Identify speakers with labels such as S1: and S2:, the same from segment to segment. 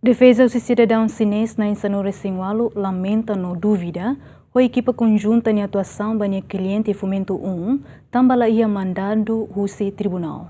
S1: Defeza o sidadaun chinês nain-18 lamenta no dúvida, a ekipa konjunta de atuação banha kliente Fomentu-I, tanba laiha mandadu husi tribunal.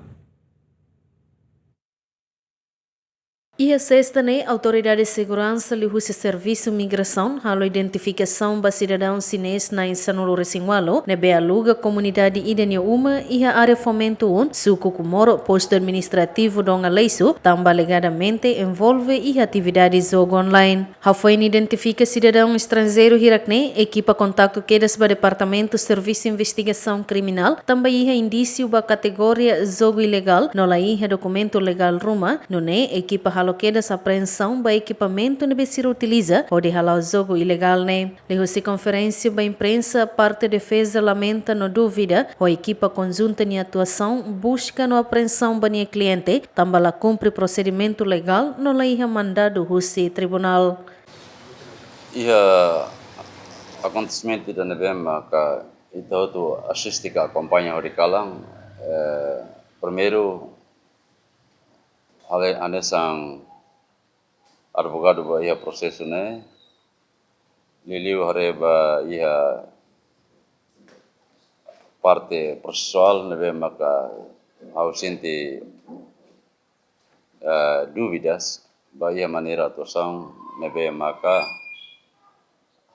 S2: Ia sexta né, autoridade de segurança e o serviço migração, a identificação do cidadão chinês na insanolo resingualo, nebe aluga comunidade idênea uma e a área Fomentu-I, suco kumoro posto administrativo donga leiso, tamba alegadamente envolve e atividades jogo online. A foi identifica cidadão estrangeiro hirakne, equipa contato quedas para departamento serviço de investigação criminal, também ia indício ba categoria jogo ilegal, no laiha documento legal ruma, no ne equipa quedas apreensão ba equipamento que se utiliza ou de halau jogo ilegal né. Lehou-se conferência ba imprensa parte defesa lamenta no dúvida a equipa conjunta de atuação busca no apreensão ba kliente também cumpre procedimento legal no laiha mandado husi tribunal.
S3: Acontecimento da nevema que itu assiste que acompanha o rikalang primeiro ane sang advogado ba ia prosesso né liliu hare ba ia parte processual neve maka ausente dúvidas ba ia maneira atuação neve maka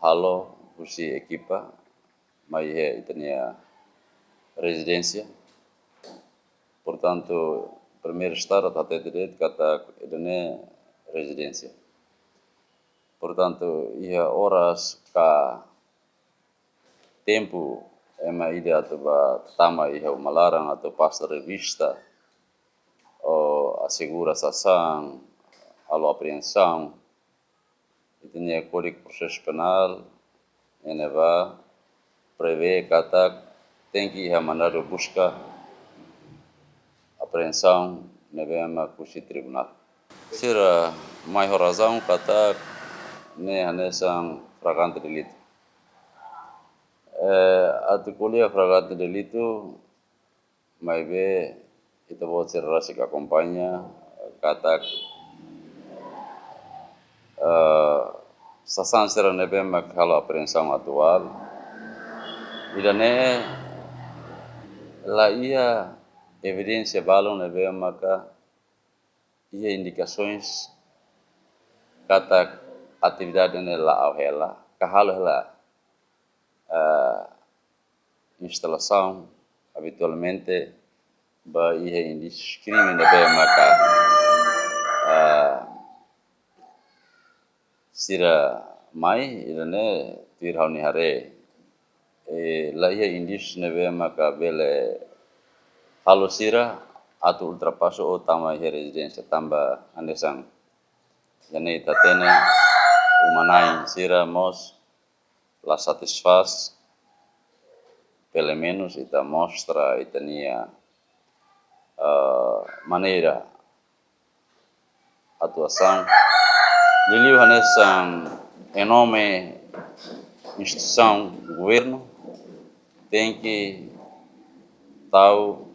S3: halo husi ekipa mai itania residência, portanto primeiro estado até direito kata idane residência. Portanto, ia horas ka tempo ema ida atau ba tama ia malarang atau pasta revista ou assegura sação, alo apreensão, itania código processo penal, eneva prevê kata tem que ia mandar busca apreensão nevema kusi tribunal. Sira maior razão kata ne hanesang fragante delito. Articulia fragante delito mai be kita buat serasi ka kompannya kata sasan sira nevema kalau apreensão atual. Idane laiha evidência balão neve maka ia indicações kata atividade nela ao ela kahalo ela instalação habitualmente ba ia indícios crime neve maka sira mai idane tirhau ni hare laiha indícios neve maka bele halo sira atau ultrapasso o tama residência tamba andesang jane tatene umanai sira mos la satisfaz pelo menos ita mostra itania maneira atuação liliu hanesang enorme instituição do governo tem que tahu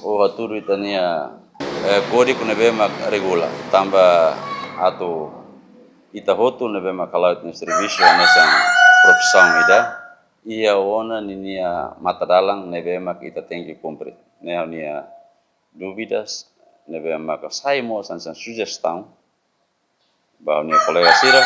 S3: o haturu itania código neve mak regula tamba atau ita hotu neve mak kalau itu serviço nessa profissão ida ia ona ninia mata dalang neve mak ita tem que cumprir né nia dúvidas neve mak saimo sansan sugestão bahwa nia colega sira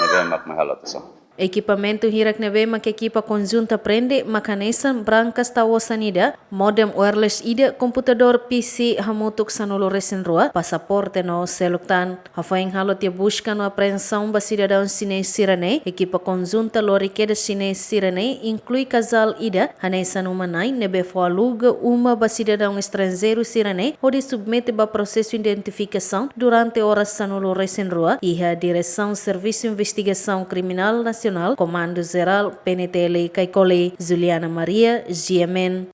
S3: neve mak mahalatusa.
S2: Equipamento hirak neve mak equipa konjunta prende makanesan brancas tawasanida, modem wireless ida, computador PC hamutuk sanolo resenrua, passaporte no seluktan. Hafaing halo tia busca no apreensão ba cidadão chinês sirane, equipa konjunta loriqueda chinês sirane, inclui casal ida, hanesan uma nain nebe aluga uma ba cidadão estrangeiro sirane, onde submete ba processo de identificação durante horas sanolo resenrua, e a direção Serviço de Investigação Criminal Nacional Comando Geral PNTL Kaikole Juliana Maria GMN